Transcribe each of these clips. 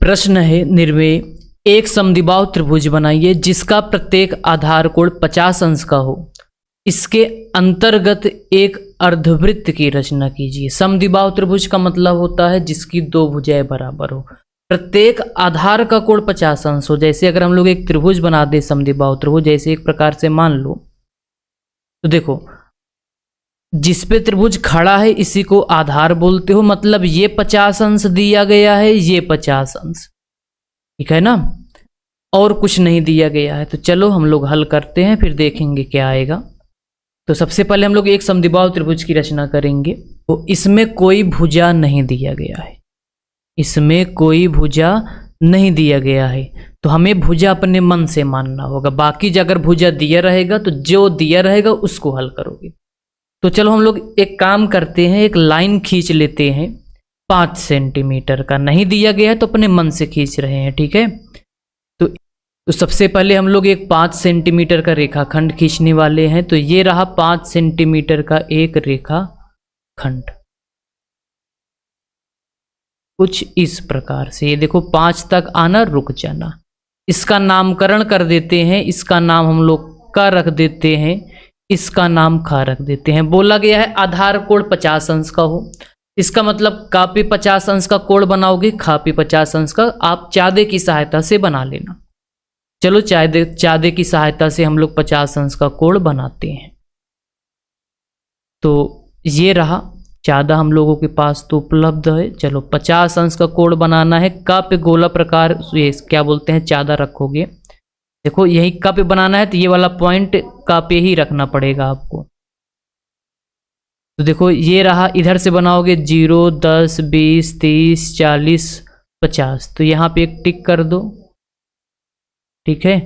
प्रश्न है निर्णय एक समद्विबाहु त्रिभुज बनाइए जिसका प्रत्येक आधार कोण 50 अंश का हो। इसके अंतर्गत एक अर्धवृत्त की रचना कीजिए। समद्विबाहु त्रिभुज का मतलब होता है जिसकी दो भुजाएं बराबर हो, प्रत्येक आधार का कोण 50 अंश हो। जैसे अगर हम लोग एक त्रिभुज बना दे समद्विबाहु त्रिभुज, जैसे एक प्रकार से मान लो, तो देखो जिस पे त्रिभुज खड़ा है इसी को आधार बोलते हो, मतलब ये 50 अंश दिया गया है, ये 50 अंश, ठीक है ना, और कुछ नहीं दिया गया है। तो चलो हम लोग हल करते हैं, फिर देखेंगे क्या आएगा। तो सबसे पहले हम लोग एक समद्विबाहु त्रिभुज की रचना करेंगे। तो इसमें कोई भुजा नहीं दिया गया है, इसमें कोई भुजा नहीं दिया गया है, तो हमें भुजा अपने मन से मानना होगा। बाकी अगर भुजा दिया रहेगा तो जो दिया रहेगा उसको हल करोगे। तो चलो हम लोग एक काम करते हैं, एक लाइन खींच लेते हैं 5 सेंटीमीटर का। नहीं दिया गया है तो अपने मन से खींच रहे हैं, ठीक है। तो सबसे पहले हम लोग एक 5 सेंटीमीटर का रेखाखंड खींचने वाले हैं। तो ये रहा 5 सेंटीमीटर का एक रेखाखंड, कुछ इस प्रकार से। ये देखो 5 तक आना, रुक जाना। इसका नामकरण कर देते हैं, इसका नाम हम लोग का रख देते हैं, इसका नाम खा रख देते हैं। बोला गया है आधार कोण 50 अंश का हो, इसका मतलब का पे 50 अंश का कोण बनाओगे, खा पे 50 अंश का। आप चादे की सहायता से बना लेना। चलो चादे की सहायता से हम लोग 50 अंश का कोण बनाते हैं। तो ये रहा चादा हम लोगों के पास तो उपलब्ध है। चलो 50 अंश का कोण बनाना है। का पे गोला प्रकार, ये क्या बोलते हैं, चादा रखोगे। देखो यही का पे बनाना है तो ये वाला पॉइंट का पे ही रखना पड़ेगा आपको। तो देखो ये रहा, इधर से बनाओगे 0, 10, 20, 30, 40, 50। तो यहाँ पे एक टिक कर दो, ठीक है।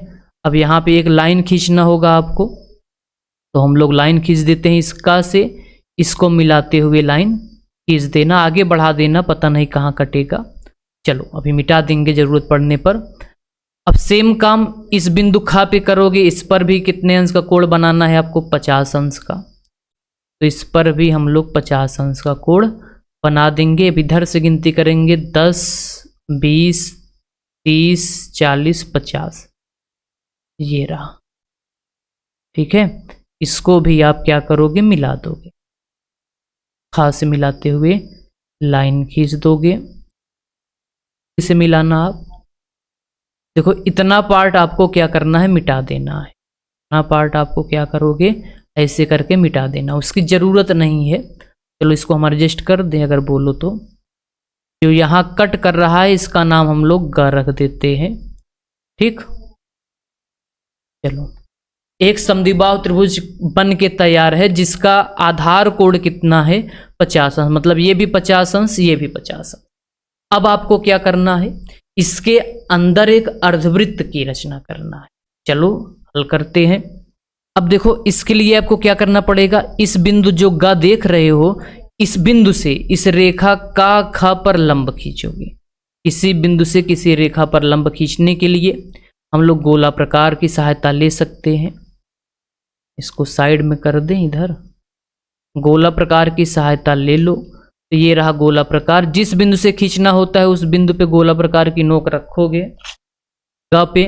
अब यहाँ पे एक लाइन खींचना होगा आपको, तो हम लोग लाइन खींच देते हैं इसका से, इसको मिलाते हुए लाइन खींच देना, आगे बढ़ा देना, पता नहीं कहाँ कटेगा। चलो अभी मिटा देंगे जरूरत पड़ने पर। अब सेम काम इस बिंदु खा पे करोगे, इस पर भी कितने अंश का कोण बनाना है आपको, 50 अंश का। तो इस पर भी हम लोग 50 अंश का कोण बना देंगे। अब इधर से गिनती करेंगे 10, 20, 30, 40, 50, ये रहा, ठीक है। इसको भी आप क्या करोगे, मिला दोगे, खा से मिलाते हुए लाइन खींच दोगे, इसे मिलाना आप। देखो इतना पार्ट आपको क्या करना है, मिटा देना है। इतना पार्ट आपको क्या करोगे, ऐसे करके मिटा देना, उसकी ज़रूरत नहीं है। चलो इसको हम एडजस्ट कर दें अगर बोलो तो। जो यहाँ कट कर रहा है इसका नाम हम लोग ग रख देते हैं, ठीक। चलो एक समद्विबाहु त्रिभुज बन के तैयार है जिसका आधार कोण कितना है, 50 अंश, मतलब ये भी 50 अंश, ये भी 50 अंश। अब आपको क्या करना है, इसके अंदर एक अर्धवृत्त की रचना करना है। चलो हल करते हैं। अब देखो इसके लिए आपको क्या करना पड़ेगा, इस बिंदु जो ग देख रहे हो, इस बिंदु से इस रेखा का ख पर लंब खींचोगे। किसी बिंदु से किसी रेखा पर लंब खींचने के लिए हम लोग गोला प्रकार की सहायता ले सकते हैं। इसको साइड में कर दें, इधर गोला प्रकार की सहायता ले लो। तो ये रहा गोला प्रकार। जिस बिंदु से खींचना होता है उस बिंदु पे गोला प्रकार की नोक रखोगे। ग पे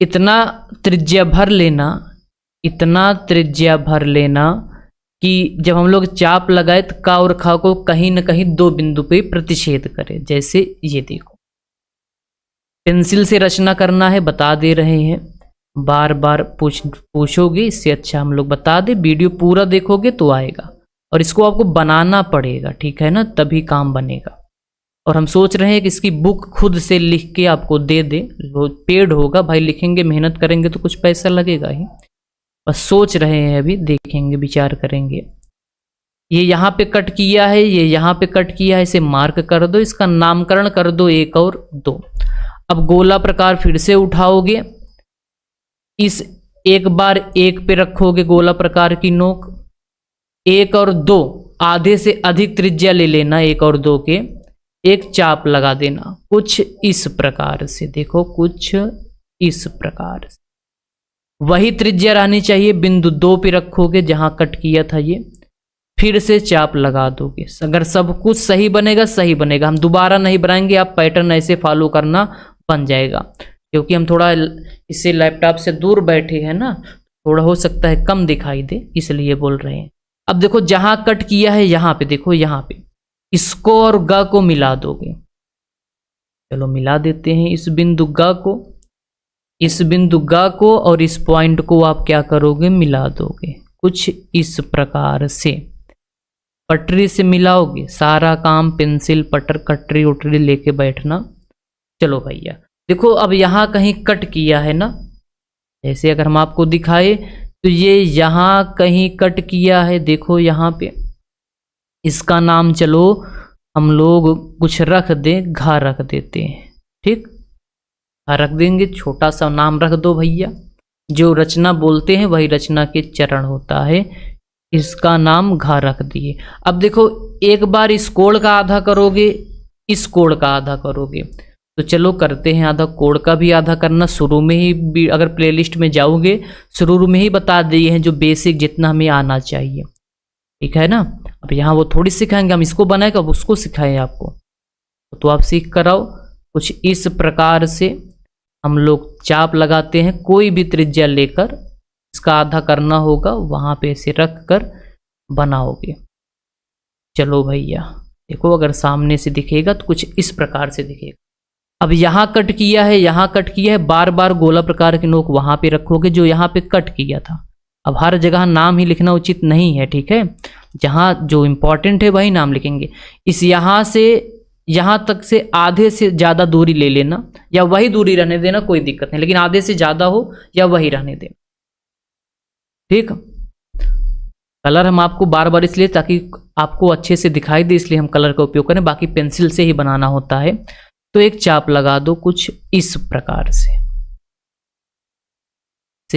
इतना त्रिज्या भर लेना, इतना त्रिज्या भर लेना कि जब हम लोग चाप लगाए तो का और खा को कहीं ना कहीं दो बिंदु पे प्रतिच्छेद करे। जैसे ये देखो, पेंसिल से रचना करना है, बता दे रहे हैं। बार बार पूछोगे, इससे अच्छा हम लोग बता दे। वीडियो पूरा देखोगे तो आएगा, और इसको आपको बनाना पड़ेगा, ठीक है ना, तभी काम बनेगा। और हम सोच रहे हैं कि इसकी बुक खुद से लिख के आपको दे दे, पेड होगा भाई, लिखेंगे मेहनत करेंगे तो कुछ पैसा लगेगा ही। बस सोच रहे हैं, अभी देखेंगे, विचार करेंगे। ये यहाँ पे कट किया है, ये यहाँ पे कट किया है, इसे मार्क कर दो, इसका नामकरण कर दो 1 और 2। अब गोला प्रकार फिर से उठाओगे, इस एक बार 1 पे रखोगे गोला प्रकार की नोक। 1 और 2 आधे से अधिक त्रिज्या ले लेना, 1 और 2 के एक चाप लगा देना, कुछ इस प्रकार से। देखो कुछ इस प्रकार से, वही त्रिज्या रहनी चाहिए। बिंदु 2 पे रखोगे जहां कट किया था ये, फिर से चाप लगा दोगे। अगर सब कुछ सही बनेगा सही बनेगा, हम दोबारा नहीं बनाएंगे, आप पैटर्न ऐसे फॉलो करना बन जाएगा। क्योंकि हम थोड़ा इससे लैपटॉप से दूर बैठे हैं ना, थोड़ा हो सकता है कम दिखाई दे, इसलिए बोल रहे हैं। अब देखो जहां कट किया है यहाँ पे देखो, यहाँ पे इसको और ग को मिला दोगे। चलो मिला देते हैं इस बिंदु ग को, इस बिंदु ग को और इस पॉइंट को आप क्या करोगे, मिला दोगे कुछ इस प्रकार से। पटरी से मिलाओगे, सारा काम पेंसिल पटर कटरी उटरी लेके बैठना। चलो भैया देखो अब यहाँ कहीं कट किया है ना, जैसे अगर हम आपको दिखाए तो ये यहाँ कहीं कट किया है, देखो यहाँ पे। इसका नाम चलो हम लोग कुछ रख दें, घा रख देते हैं, ठीक, घा रख देंगे, छोटा सा नाम रख दो भैया। जो रचना बोलते हैं वही रचना के चरण होता है, इसका नाम घा रख दिए। अब देखो एक बार इस कोण का आधा करोगे, इस कोण का आधा करोगे, तो चलो करते हैं आधा। कोण का भी आधा करना शुरू में ही, अगर प्लेलिस्ट में जाओगे शुरू में ही बता दिए हैं जो बेसिक जितना हमें आना चाहिए, ठीक है ना। अब यहाँ वो थोड़ी सिखाएंगे, हम इसको बनाए अब उसको सिखाएं आपको, तो आप सीख कर आओ। कुछ इस प्रकार से हम लोग चाप लगाते हैं, कोई भी त्रिज्या लेकर इसका आधा करना होगा, वहां पे ऐसे रख कर बनाओगे। चलो भैया देखो अगर सामने से दिखेगा तो कुछ इस प्रकार से दिखेगा। अब यहाँ कट किया है, यहाँ कट किया है, बार बार गोला प्रकार की नोक वहां पे रखोगे जो यहाँ पे कट किया था। अब हर जगह नाम ही लिखना उचित नहीं है, ठीक है, जहाँ जो इम्पोर्टेंट है वही नाम लिखेंगे। इस यहाँ से यहाँ तक से आधे से ज़्यादा दूरी ले लेना, या वही दूरी रहने देना, कोई दिक्कत नहीं, लेकिन आधे से ज़्यादा हो या वही रहने देना, ठीक। कलर हम आपको बार बार इसलिए ताकि आपको अच्छे से दिखाई दे, इसलिए हम कलर का उपयोग करें, बाकी पेंसिल से ही बनाना होता है। तो एक चाप लगा दो कुछ इस प्रकार से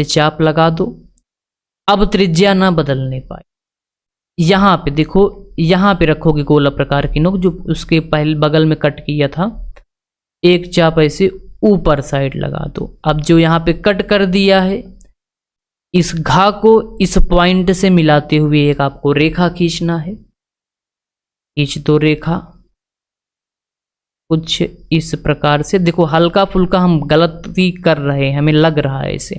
चाप लगा दो। अब त्रिज्या ना बदलने पाए, यहाँ पे देखो, यहाँ पे रखोगे गोला प्रकार की नोक जो उसके पहले बगल में कट किया था, एक चाप ऐसे ऊपर साइड लगा दो। अब जो यहाँ पे कट कर दिया है, इस घा को इस पॉइंट से मिलाते हुए एक आपको रेखा खींचना है, खींच दो रेखा कुछ इस प्रकार से। देखो हल्का फुल्का हम गलती कर रहे हैं, हमें लग रहा है इसे,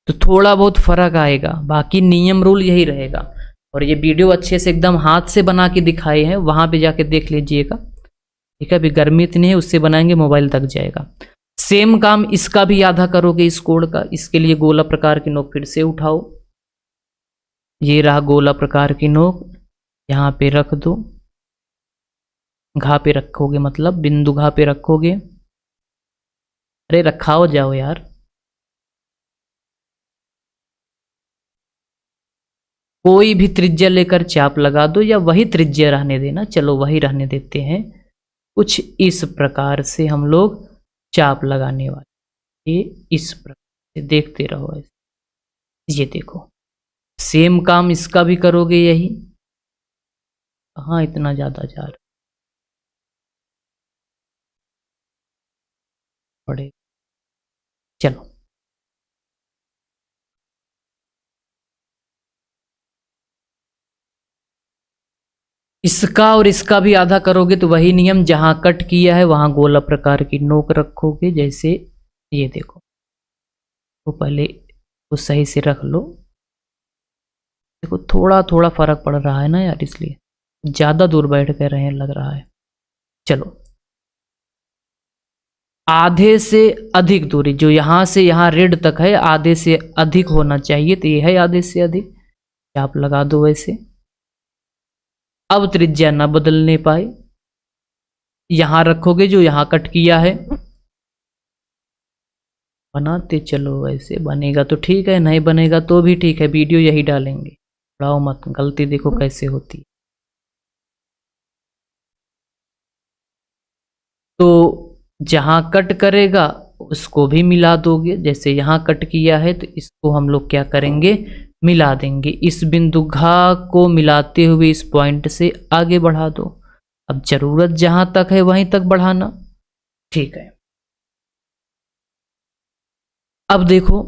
तो थोड़ा बहुत फर्क आएगा, बाकी नियम रूल यही रहेगा। और ये वीडियो अच्छे से एकदम हाथ से बना के दिखाए हैं, वहां पे जाके देख लीजिएगा, ठीक है। अभी गर्मी इतनी है, उससे बनाएंगे मोबाइल तक जाएगा। सेम काम इसका भी आधा करोगे, इस कोण का। इसके लिए गोला प्रकार की नोक फिर से उठाओ, ये रहा गोला प्रकार की नोक, यहाँ पे रख दो, घा पे रखोगे, मतलब बिंदु घा पे रखोगे। अरे रखाओ जाओ यार, कोई भी त्रिज्या लेकर चाप लगा दो, या वही त्रिज्या रहने देना, चलो वही रहने देते हैं। कुछ इस प्रकार से हम लोग चाप लगाने वाले, ये इस प्रकार से देखते रहो ऐसे। ये देखो सेम काम इसका भी करोगे यही। कहाँ इतना ज्यादा जा रहा पड़े, चलो इसका और इसका भी आधा करोगे तो वही नियम, जहां कट किया है वहां गोला प्रकार की नोक रखोगे। जैसे ये देखो, तो पहले वो सही से रख लो। देखो थोड़ा थोड़ा फर्क पड़ रहा है ना यार, इसलिए ज्यादा दूर बैठ कर रहे हैं लग रहा है। चलो आधे से अधिक दूरी, जो यहां से यहां रेड तक है, आधे से अधिक होना चाहिए, तो ये है आधे से अधिक, चाप लगा दो वैसे। अब त्रिज्या न बदलने पाए, यहां रखोगे जो यहां कट किया है, बनाते चलो वैसे। बनेगा तो ठीक है, नहीं बनेगा तो भी ठीक है, वीडियो यही डालेंगे, बढ़ाओ मत, गलती देखो कैसे होती है। तो जहां कट करेगा उसको भी मिला दोगे, जैसे यहां कट किया है तो इसको हम लोग क्या करेंगे, मिला देंगे। इस बिंदु घा को मिलाते हुए इस पॉइंट से आगे बढ़ा दो। अब जरूरत जहां तक है वहीं तक बढ़ाना, ठीक है। अब देखो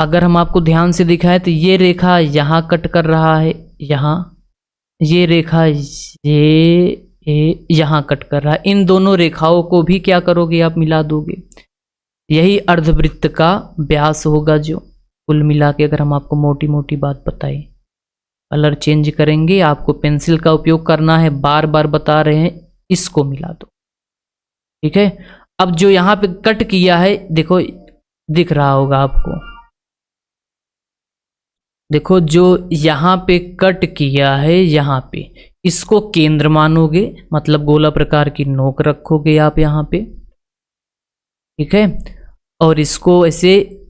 अगर हम आपको ध्यान से दिखाएं तो ये रेखा यहां कट कर रहा है, यहां, ये रेखा ये यहाँ कट कर रहा है, इन दोनों रेखाओं को भी क्या करोगे आप, मिला दोगे। यही अर्धवृत्त का व्यास होगा, जो कुल मिला के अगर हम आपको मोटी मोटी बात बताएं। कलर चेंज करेंगे, आपको पेंसिल का उपयोग करना है, बार बार बता रहे हैं, इसको मिला दो। ठीक है, अब जो यहाँ पे कट किया है, देखो दिख रहा होगा आपको, देखो जो यहाँ पे कट किया है, यहाँ पे इसको केंद्र मानोगे, मतलब गोला प्रकार की नोक रखोगे आप यहाँ पे। ठीक है, और इसको ऐसे,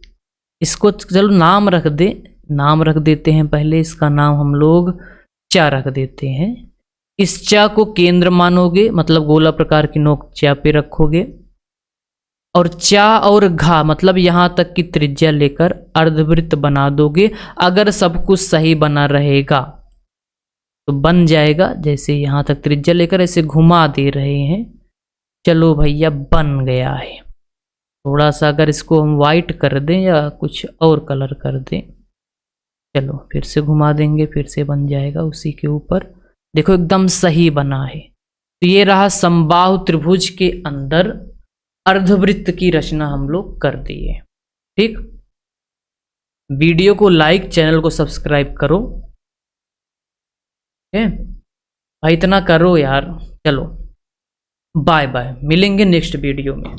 इसको चलो नाम रख दे, नाम रख देते हैं पहले, इसका नाम हम लोग चा रख देते हैं। इस चा को केंद्र मानोगे, मतलब गोला प्रकार की नोक चा पे रखोगे, और चा और घा मतलब यहां तक की त्रिज्या लेकर अर्धवृत्त बना दोगे। अगर सब कुछ सही बना रहेगा तो बन जाएगा। जैसे यहां तक त्रिज्या लेकर ऐसे घुमा दे रहे हैं, चलो भैया बन गया है। थोड़ा सा अगर इसको हम वाइट कर दें या कुछ और कलर कर दें, चलो फिर से घुमा देंगे, फिर से बन जाएगा उसी के ऊपर। देखो एकदम सही बना है। तो ये रहा समबाहु त्रिभुज के अंदर अर्धवृत्त की रचना हम लोग कर दिए। ठीक, वीडियो को लाइक, चैनल को सब्सक्राइब करो। ठीक, भाई इतना करो यार। चलो बाय बाय, मिलेंगे नेक्स्ट वीडियो में।